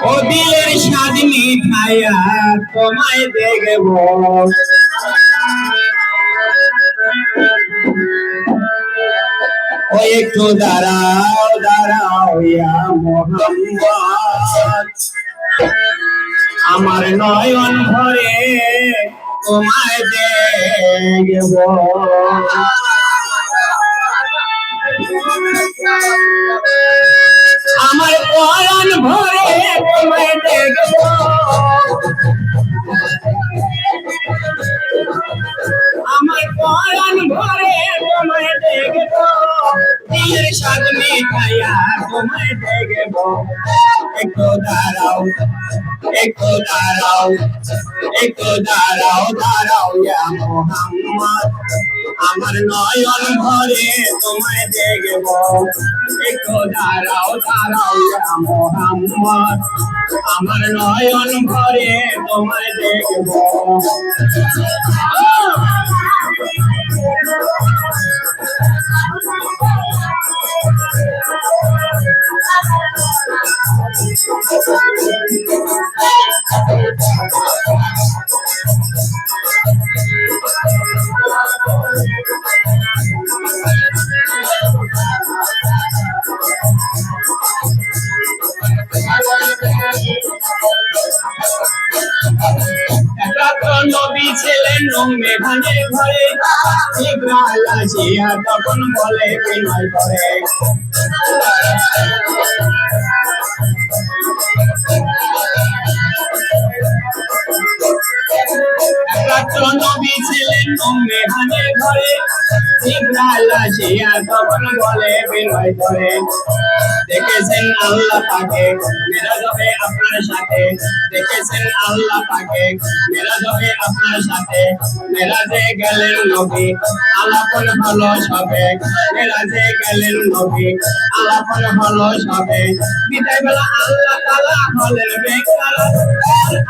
ও দিলের স্বাদ মিঠাইয়া তোমায় দেখব, ও একটু দাঁড়াও দাঁড়াও ইয়া মোহাম্মদ, আমার নয়ন ভরে তোমায় দেখব। আমার পরাণ ভরে তোমায় দেখব, আমার পরাণ ভরে তোমায় দেখব, দিলের স্বাদ মিঠাইয়া তোমায় দেখব। একটু দাঁড়াও একটু দাঁড়াও একটু দাঁড়াও দাঁড়াও ইয়া মোহাম্মদ, আমার নয়ন ভরে তোমায় দেখব। একটু দাঁড়াও দাঁড়াও ইয়া মোহাম্মদ, আমার নয়ন ভরে তোমায় দেখব। নবী ছিলেন মেঘানের ঘরে, ইব্রাহিম আসিয়া তখন বলে বিনয় করে, নবী ছিলেন মেঘানের ঘরে, ইব্রাহিম আসিয়া তখন বলে বিনয় করে, দেখেছেন আল্লাহ পাকে মেরাজ হবে আপনার সাথে, দেখেছেন আল্লাহ পাকে মেরাজ হবে আপনার সাথে। মেরাজে গেলেন নবী আলাপন হলো সবে, মেরাজে গেলেন নবী আলাপন হলো সবে। বিদায় বেলা আল্লাহ তাআলা হলেন বেকার,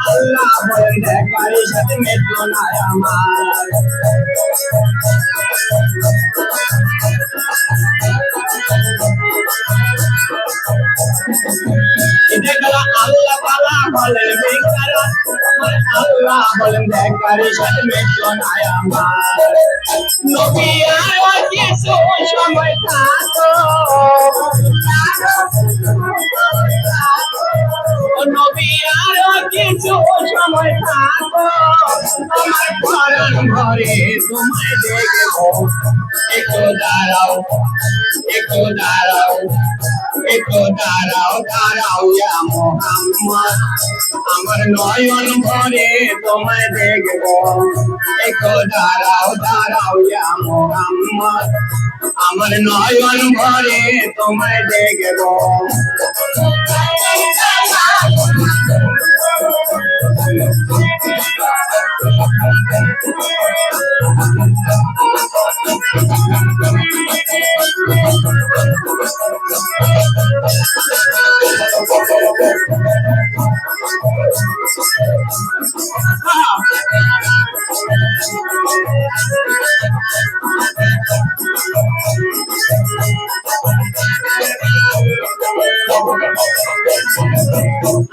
আল্লাহ বলেন দেখার সাথে মেটলো না আমার। আল্লাহ তাআলা বলেন বেকার, আল্লাহ বলেন দেখার সাথে মেটলো না আমার। নবী আর কিছু সময় থাকো, নবী আর কিছু সময় থাকো, আমার পরাণ ভরে তোমায় দেখব। একটু দাঁড়াও একটু দাঁড়াও একটু দাঁড়াও দাঁড়াও ইয়া মোহাম্মদ, আমার নয়ন ভরে তোমায় দেখব। একটু দাঁড়াও দাঁড়াও ইয়া মোহাম্মদ, আমার নয়ন ভরে তোমায় দেখব।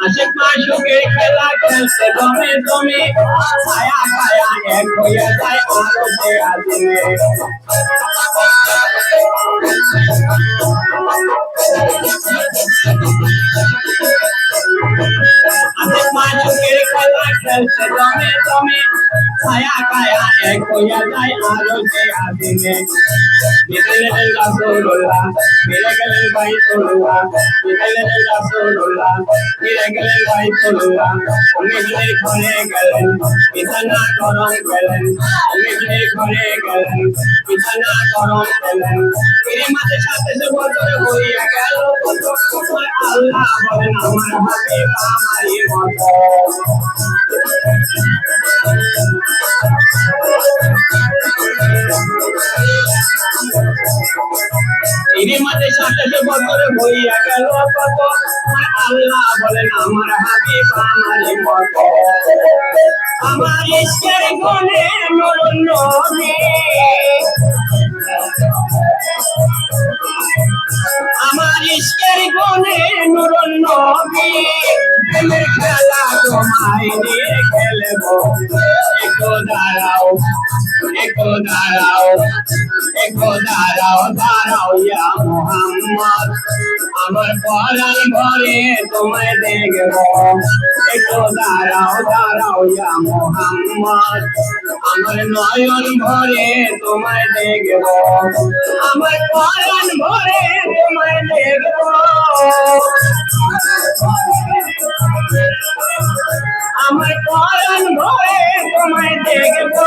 আশিক মাশুকের খেলা খেলতে দমে দমে, ছায়া ছায়া এক হয়ে যায় আলোতে আগুনে। আশিক মাশুকের খেলা খেলতে দমে দমে, ছায়া ছায়া এক হয়ে যায় আলোতে আগুনে। মিলে গেলেন রাসূলুল্লাহ, মিলে গেলেন বাইতুল্লাহ, মিলে গেলেন রাসূলুল্লাহ, মিলে গেলেন বাইতুল্লাহ। মেঘের ঘরে গেলেন বিছানা গরম পেলেন, মেঘের ঘরে গেলেন বিছানা গরম পেলেন। এর মাঝে সাথে বছর হইয়া গেল, আল্লাহ বলেন আমার হাবিব আমারই মতো। এর মাঝে সাথে বছর হইয়া গেল কত, আল্লাহ বলেন আমার হাবিব আমারই মতো। আমার ইশকের গুণে নূর নবী, নবী প্রেমের খেলা তোমায় নিয়ে খেলবো একটু দাঁড়াও একটু দাঁড়াও একটু দাঁড়াও দাঁড়াও ইয়া মোহাম্মদ আমার পরাণ ভরে তোমায় দেখবো একটু দাঁড়াও দাঁড়াও ইয়া মোহাম্মদ আমার নয়ন ভরে তোমায় দেখবো আমার পরাণ ভরে তোমায় দেখবো আমার পরাণ ভরে তোমায় দেখবো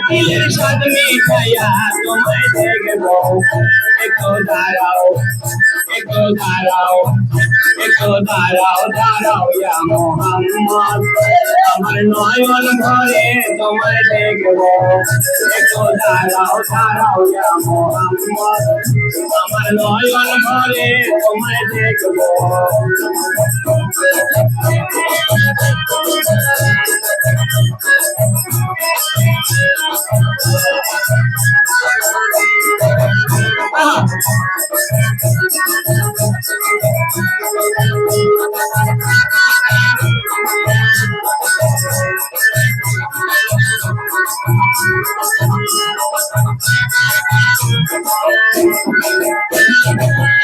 দিলের স্বাদ মিঠাইয়া তোমায় দেখবো একটু দাঁড়াও একটু দাঁড়াও একটু দাঁড়াও দাঁড়াও ইয়া মোহাম্মদ আমার নয়ন ভরে তোমায় দেখবো একটু দাঁড়াও দাঁড়াও ইয়া মোহাম্মদ আমার নয়ন ভরে তোমায় দেখবো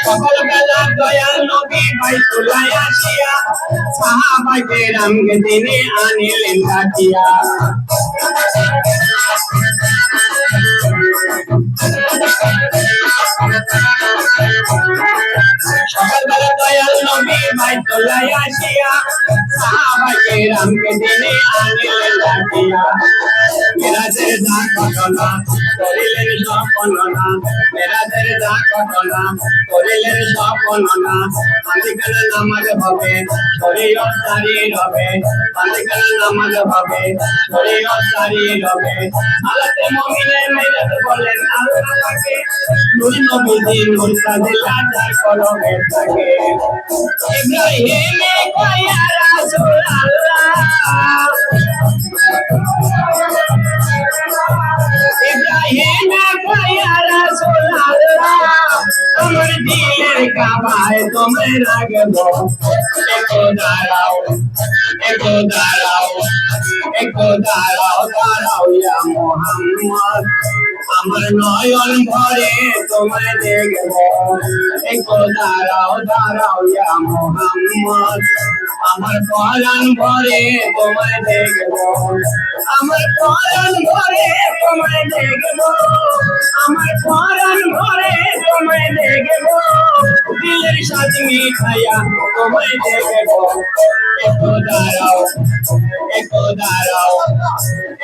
সকালবেলা দয়াল নবী বাইতুল্লাহ আসিয়া সাহাবায়ে কেরামকে তিনি আনিলেন ডাকিয়া সকালবেলা দয়াল নবী বাইতুল্লাহ আসিয়া সাহাবায়ে কেরামকে তিনি আনিলেন ডাকিয়া মেরাজের দাগ ঘটনা করিলেন সব বর্ণনা মেরাজের দাগ ঘটনা করিলেন সব বর্ণনা আজকাল নামাজ হবে শরীয়ত জারি হবে আজকাল নামাজ হবে শরীয়ত জারি হবে আলাতে মুমিনের মেরাজ বলেন আল্লাহ পাকে নূর নবীজি নূর সাজিলা যার কলমে থাকে ইব্রাহিমে কয়া রাসূল আল্লাহ ইব্রাহিমে কয়া রাসূল আল্লাহ আমার দিলের কাবায় তোমায় রাখবো একটু দাঁড়াও একটু দাঁড়াও একটু দাঁড়াও দাঁড়াও ইয়া মোহাম্মদ আমার নয়ন ভরে তোমায় দেখবো একটু দাঁড়াও দাঁড়াও ইয়া মোহাম্মদ আমার পরাণ ভরে তোমায় দেখবো আমার পরাণ ভরে তোমায় দেখবো আমার পরাণ ভরে তোমায় দেখবো দিলের সাথে মিঠাইয়া তোমায় দেখবো একটু দাঁড়াও একটু দাঁড়াও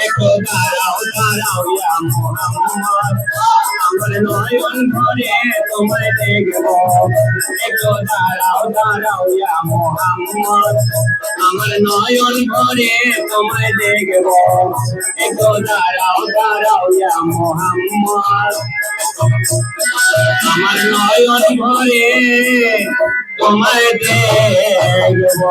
একটু দাঁড়াও দাঁড়াও ইয়া মোহাম্মদ আমার নয়ন ভরে তোমায় দেখবো একটু দাঁড়াও দাঁড়াও ইয়া মোহাম্মদ আমার নয়ন ভরে তোমায় দেখবো একটু দাঁড়াও দাঁড়াও ইয়া মোহাম্মদ আমার নয়ন ভরে তোমায় দেখবো।